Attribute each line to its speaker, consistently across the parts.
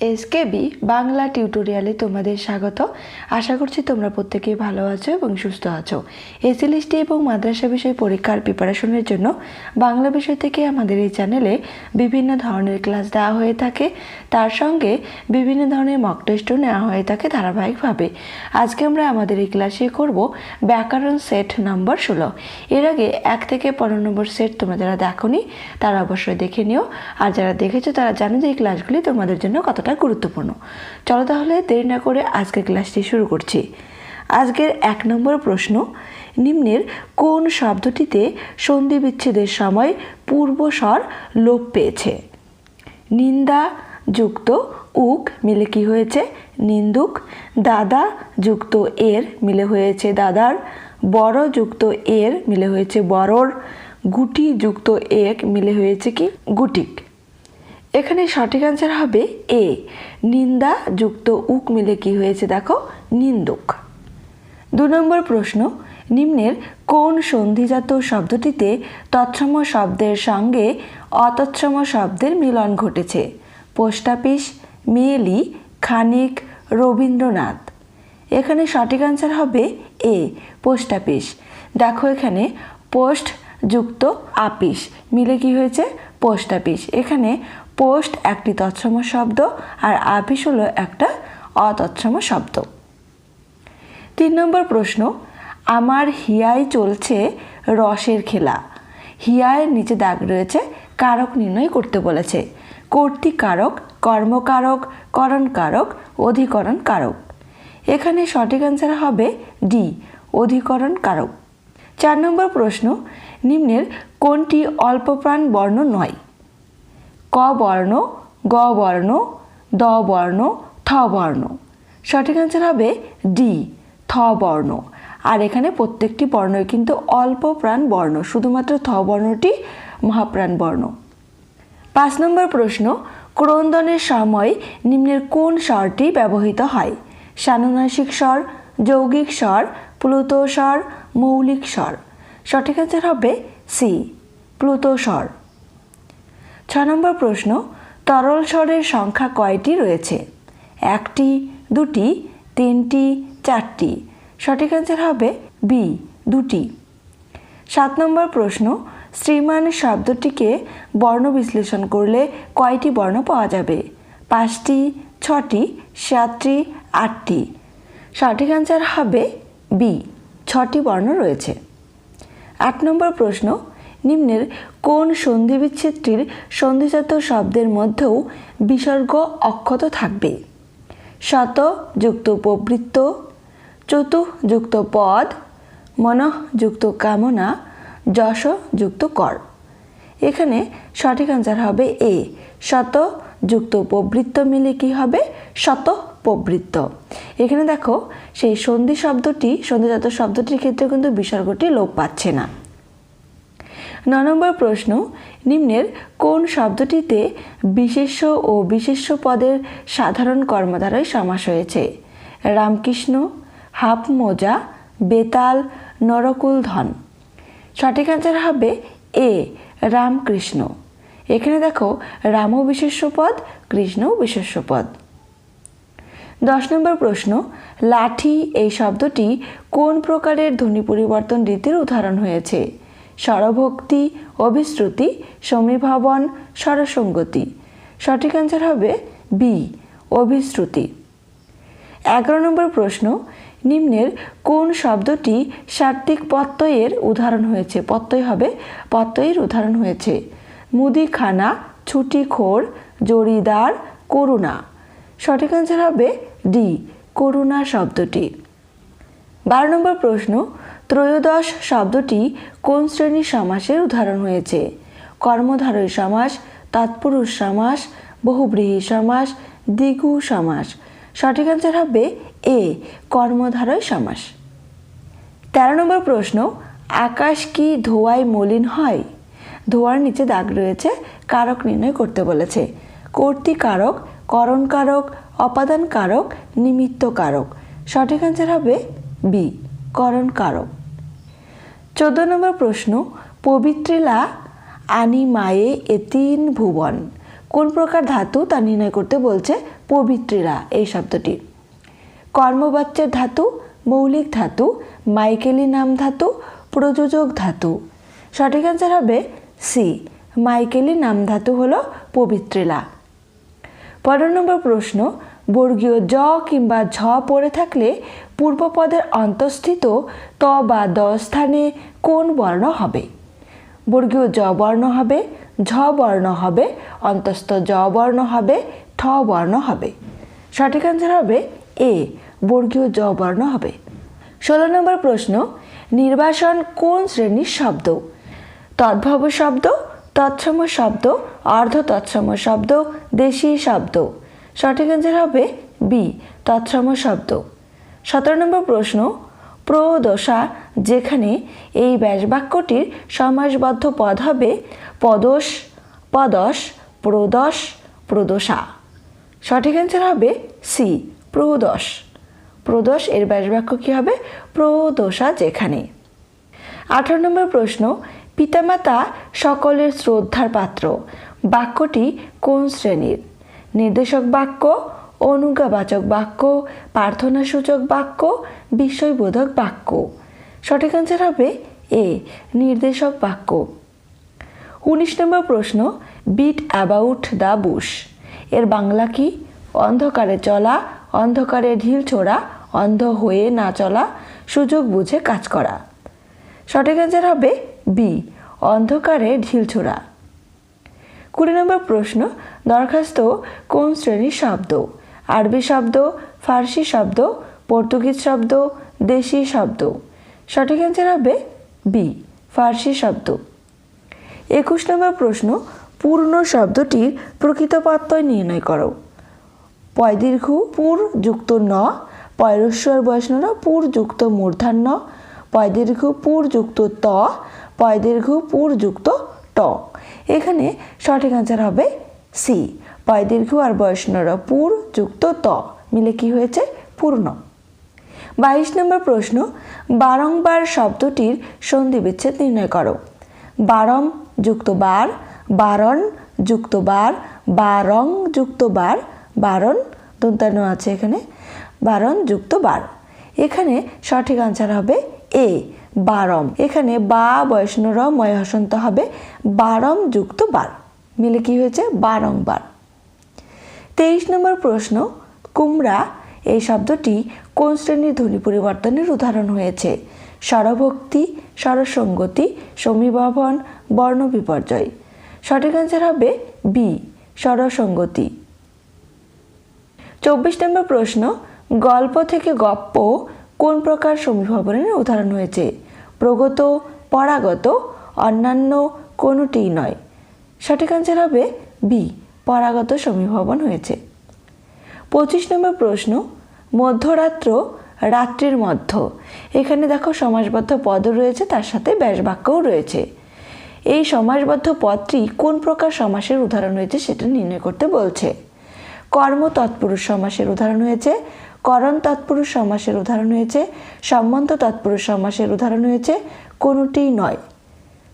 Speaker 1: SKB Bangla টিউটোরিয়ালে তোমাদের স্বাগত। আশা করছি তোমরা প্রত্যেকেই ভালো আছো এবং সুস্থ আছো। এসএলএসটি এবং মাদ্রাসা বিষয় পরীক্ষার প্রিপারেশনের জন্য বাংলা বিষয় থেকে আমাদের এই চ্যানেলে বিভিন্ন ধরনের ক্লাস দেওয়া হয়ে থাকে, তার সঙ্গে বিভিন্ন ধরনের মক টেস্টও নেওয়া হয়ে থাকে ধারাবাহিকভাবে। আজকে আমরা আমাদের এই ক্লাসে করব ব্যাকরণ সেট নম্বর 16। এর আগে 1 থেকে 15 নম্বর সেট তোমরা যারা দেখোনি তারা অবশ্যই দেখে নিও, আর যারা দেখেছো তারা জানো যে এই ক্লাসগুলি তোমাদের জন্য কতটা গুরুত্বপূর্ণ। চলো তাহলে দেরি না করে আজকের ক্লাসটি শুরু করছি। আজকের 1 নম্বর প্রশ্ন, নিম্নের কোন শব্দটিতে সন্ধি বিচ্ছেদের সময় পূর্বস্বর লোপ পেয়েছে? নিন্দা যুক্ত উক মিলে কি হয়েছে? নিন্দুক। দাদা যুক্ত এর মিলে হয়েছে দাদার। বড় যুক্ত এর মিলে হয়েছে বড়র। গুটি যুক্ত এক মিলে হয়েছে কি? গুটিক। এখানে সঠিক আনসার হবে এ। নিন্দা যুক্ত উক মিলে কি হয়েছে? দেখো, নিন্দুক। 2 নম্বর প্রশ্ন, নিম্নের কোন সন্ধিজাত শব্দটিতে তৎসম শব্দের সঙ্গে অতৎসম শব্দের মিলন ঘটেছে? পোস্ট অফিস, মেয়েলি, খানিক, রবীন্দ্রনাথ। এখানে সঠিক আনসার হবে এ, পোস্ট অফিস। দেখো এখানে পোস্ট যুক্ত আপিস মিলে কি হয়েছে? Post office. এখানে পোস্ট একটি তৎসম শব্দ আর আপিস হলো একটা অতৎসম শব্দ। 3 নম্বর প্রশ্ন, আমার হিয়ায় চলছে রসের খেলা। হিয়ায় নিচে দাগ রয়েছে, কারক নির্ণয় করতে বলেছে। কর্তৃকারক, কর্মকারক, করণকারক, অধিকরণ কারক। এখানে সঠিক আনসার হবে ডি, অধিকরণ কারক। 4 নম্বর প্রশ্ন, নিম্নের কোনটি অল্পপ্রাণ বর্ণ নয়? ক বর্ণ, গ বর্ণ, দ বর্ণ, থ বর্ণ। সঠিক আনসার হবে ডি, থ বর্ণ। আর এখানে প্রত্যেকটি বর্ণই কিন্তু অল্প প্রাণ বর্ণ, শুধুমাত্র থ বর্ণটি মহাপ্রাণ বর্ণ। 5 নম্বর প্রশ্ন, ক্রন্দনের সময় নিম্নের কোন স্বরটি ব্যবহৃত হয়? সানুনাসিক স্বর, যৌগিক স্বর, প্লুত স্বর, মৌলিক স্বর। সঠিক আনসার হবে সি, প্লুত স্বর। 6 নম্বর প্রশ্ন, তরল স্বরের সংখ্যা কয়টি রয়েছে? 1টি, 2টি, 3টি, 4টি। সঠিক আনসার হবে বি, 2টি। 7 নম্বর প্রশ্ন, শ্রীমান শব্দটিকে বর্ণ বিশ্লেষণ করলে কয়টি বর্ণ পাওয়া যাবে? 5টি, 6টি, 7টি, 8টি। সঠিক আনসার হবে বি, 6টি বর্ণ রয়েছে। 8 নম্বর প্রশ্ন, নিম্নের কোন সন্ধি বিচ্ছেদটির সন্ধিজাত শব্দের মধ্যেও বিসর্গ অক্ষত থাকবে? শত যুক্ত উপবৃত্ত, চতুঃ যুক্ত পদ, মনঃ যুক্ত কামনা, যশ যুক্ত কর। এখানে সঠিক আনসার হবে এ, শত যুক্ত উপবৃত্ত মিলে কি হবে? শতপবৃত্ত। এখানে দেখো সেই সন্ধি শব্দটি, সন্ধিজাত শব্দটির ক্ষেত্রে কিন্তু বিসর্গটি লোপ পাচ্ছে না। 9 নম্বর প্রশ্ন, নিম্নের কোন শব্দটিতে বিশেষ্য ও বিশেষ্য পদের সাধারণ কর্মধারয় সমাস হয়েছে? রামকৃষ্ণ, হাফ মোজা, বেতাল, নরকুল ধন। সঠিক আনসার হবে এ, রামকৃষ্ণ। এখানে দেখো রামও বিশেষ্য পদ, কৃষ্ণও বিশেষ্য পদ। 10 নম্বর প্রশ্ন, লাঠি এই শব্দটি কোন প্রকারের ধ্বনি পরিবর্তন রীতির উদাহরণ হয়েছে? স্বরভক্তি, অভিশ্রুতি, সমীভবন, স্বরসঙ্গতি। সঠিক আনসার হবে বি, অভিশ্রুতি। 11 নম্বর প্রশ্ন, নিম্নের কোন শব্দটি সাত্ত্বিক প্রত্যয়ের উদাহরণ হয়েছে? প্রত্যয় হবে, প্রত্যয়ের উদাহরণ হয়েছে। মুদিখানা, ছুটিখোর, জরিদার, করুণা। সঠিক আনসার হবে ডি, করুণা শব্দটি। 12 নম্বর প্রশ্ন, ত্রয়োদশ শব্দটি কোন শ্রেণীর সমাসের উদাহরণ হয়েছে? কর্মধারয় সমাস, তৎপুরুষ সমাস, বহুব্রীহি সমাস, দ্বিগু সমাস। সঠিক আনসার হবে এ, কর্মধারয় সমাস। 13 নম্বর প্রশ্ন, আকাশ কি ধোঁয়ায় মলিন হয়? ধোঁয়ার নিচে দাগ রয়েছে, কারক নির্ণয় করতে বলেছে। কর্তৃকারক, করণকারক, অপাদান কারক, নিমিত্ত কারক। সঠিক আনসার হবে বি, করণ কারক। 14 নম্বর প্রশ্ন, পবিত্রিলা আনি মায়ে এ 3 ভুবন কোন প্রকার ধাতু তা নির্ণয় করতে বলছে পবিত্রিলা এই শব্দটি। কর্মবাচ্যের ধাতু, মৌলিক ধাতু, মাইকেলি নাম ধাতু, প্রযোজক ধাতু। সঠিক অ্যান্সার হবে সি, মাইকেলি নাম ধাতু হলো পবিত্রিলা। 15 নম্বর প্রশ্ন, বর্গীয় জ কিংবা ঝ পড়ে থাকলে পূর্বপদের অন্তঃস্থিত ত বা দ স্থানে কোন বর্ণ হবে? বর্গীয় জ বর্ণ হবে, ঝ বর্ণ হবে, অন্তঃস্থ জ বর্ণ হবে, ঠ বর্ণ হবে। সঠিক অ্যান্সার হবে এ, বর্গীয় জ বর্ণ হবে। 16 নম্বর প্রশ্ন, নির্বাসন কোন শ্রেণীর শব্দ? তদ্ভব শব্দ, তৎসম শব্দ, অর্ধ তৎসম শব্দ, দেশি শব্দ। সঠিক অ্যান্সার হবে বি, তৎসম শব্দ। 17 নম্বর প্রশ্ন, প্রদশা যেখানে এই ব্যাসবাক্যটির সমাসবদ্ধ পদ হবে পদস, পদস, প্রদস, প্রদশা। সঠিক অ্যান্সার হবে সি, প্রদস। প্রদস এর ব্যাসবাক্য কী হবে? প্রদশা যেখানে। 18 নম্বর প্রশ্ন, পিতামাতা সকলের শ্রদ্ধার পাত্র বাক্যটি কোন শ্রেণীর? নির্দেশক বাক্য, অনুজ্ঞাবাচক বাক্য, প্রার্থনাসূচক বাক্য, বিস্ময়বোধক বাক্য। সঠিক অ্যান্সার হবে এ, নির্দেশক বাক্য। 19 নম্বর প্রশ্ন, বিট অ্যাবাউট দ্য বুশ এর বাংলা কি? অন্ধকারে চলা, অন্ধকারে ঢিল ছোড়া, অন্ধ হয়ে না চলা, সুযোগ বুঝে কাজ করা। সঠিক অ্যান্সার হবে বি, অন্ধকারে ঢিল ছোড়া। 20 নম্বর প্রশ্ন, দরখাস্ত কোন শ্রেণীর শব্দ? আরবি শব্দ, ফার্সি শব্দ, পর্তুগিজ শব্দ, দেশি শব্দ। সঠিক অ্যান্সার হবে বি, ফার্সি শব্দ। 21 নম্বর প্রশ্ন, পূর্ণ শব্দটির প্রকৃত প্রত্যয় নির্ণয় করো। পয় দীর্ঘ পুর যুক্ত ন, পয় হ্রস্ব আর বয়স্ন পুর যুক্ত মূর্ধন্য, পয় দীর্ঘ পুর যুক্ত ত, পয় দীর্ঘ পুর যুক্ত ট। এখানে সঠিক অ্যান্সার হবে সি, পয় দীর্ঘ আর বয়স্নর পুর যুক্ত ত মিলে কি হয়েছে? পূর্ণ। 22 নম্বর প্রশ্ন, বারংবার শব্দটির সন্ধি বিচ্ছেদ নির্ণয় করো। বারম যুক্ত বার, বারণ যুক্ত বার, বারং যুক্ত বার, বারণ দন্তান্ন আছে এখানে, বারণ যুক্ত বার। এখানে সঠিক আনসার হবে এ, বারম। এখানে বা বয়স্নর ময় হসন্ত হবে বারম যুক্ত বার, মিলে কি হয়েছে? বারংবার। 23 নম্বর প্রশ্ন, কুমড়া এই শব্দটি কোন শ্রেণীর ধ্বনি পরিবর্তনের উদাহরণ হয়েছে? স্বরভক্তি, স্বরসঙ্গতি, সমীভবন, বর্ণ বিপর্যয়। সঠিক অ্যান্সার হবে বি, স্বরসঙ্গতি। 24 নম্বর প্রশ্ন, গল্প থেকে গপ্প কোন প্রকার সমীভবনের উদাহরণ হয়েছে? প্রগত, পরাগত, অন্যান্য, কোনোটিই নয়। সঠিক অ্যান্সার হবে বি, পরাগত সমীভবন হয়েছে। 25 নম্বর প্রশ্ন, মধ্যরাত্র, রাত্রির মধ্য। এখানে দেখো সমাসবদ্ধ পদ রয়েছে, তার সাথে ব্যাসবাক্যও রয়েছে। এই সমাসবদ্ধ পদটি কোন প্রকার সমাসের উদাহরণ হয়েছে সেটা নির্ণয় করতে বলছে। কর্ম তৎপুরুষ সমাসের উদাহরণ হয়েছে, করণ তৎপুরুষ সমাসের উদাহরণ হয়েছে, সম্বন্ধ তৎপুরুষ সমাসের উদাহরণ হয়েছে, কোনোটিই নয়।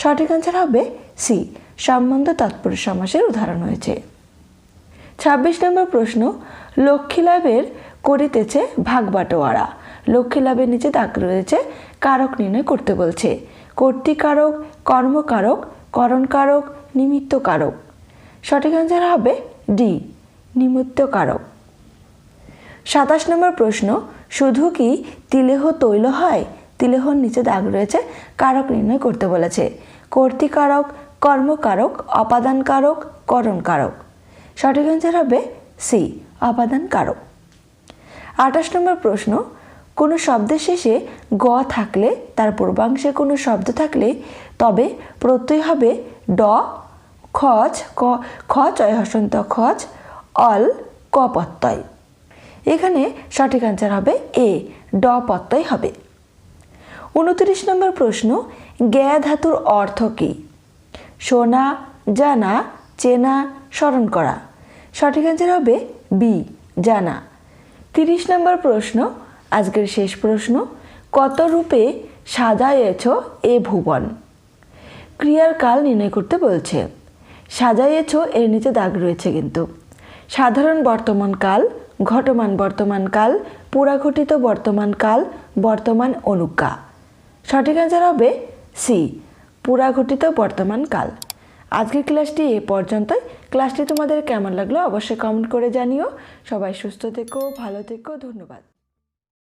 Speaker 1: সঠিক অ্যান্সার হবে সি, সম্বন্ধ তৎপুরুষ সমাসের উদাহরণ হয়েছে। 26 নম্বর প্রশ্ন, লক্ষ্মী লাভের করিতেছে ভাগ বাটোয়ারা। লক্ষ্মী লাভের নিচে দাগ রয়েছে, কারক নির্ণয় করতে বলছে। কর্তৃকারক, কর্মকারক, করণকারক, নিমিত্ত কারক। সঠিক অ্যান্সার হবে ডি, নিমিত্ত কারক। 27 নম্বর প্রশ্ন, শুধু কি তিলেহ তৈল হয়? তিলেহর নিচে দাগ রয়েছে, কারক নির্ণয় করতে বলেছে। কর্তৃকারক, কর্মকারক, অপাদান কারক, করণ কারক। সঠিক অ্যান্সার হবে সি, অপাদান কারক। 28 নম্বর প্রশ্ন, কোনো শব্দের শেষে গ থাকলে, তার পূর্বাংশে কোনো শব্দ থাকলে তবে প্রত্যয় হবে ড, খচ, খ চয় হসন্ত খচ, অল, ক প্রত্যয়। এখানে সঠিক অ্যান্সার হবে এ, ড প্রত্যয় হবে। 29 নম্বর প্রশ্ন, জ্ঞা ধাতুর অর্থ কী? শোনা, জানা, চেনা, স্মরণ করা। সঠিক অ্যান্সার হবে বি, জানা। 30 নম্বর প্রশ্ন, আজকের শেষ প্রশ্ন, কত রূপে সাজায়েছ এ ভুবন? ক্রিয়ার কাল নির্ণয় করতে বলছে। সাজাইয়েছ এর নিচে দাগ রয়েছে কিন্তু। সাধারণ বর্তমানকাল, ঘটমান বর্তমানকাল, পুরাঘটিত বর্তমানকাল, বর্তমান অনুজ্ঞা। সঠিক অ্যান্সার হবে সি, পুরাঘটিত বর্তমানকাল। আজকের ক্লাসটি এ পর্যন্তই। ক্লাসটি তোমাদের কেমন লাগলো অবশ্যই কমেন্ট করে জানিও। সবাই সুস্থ থেকো, ভালো থেকো, ধন্যবাদ।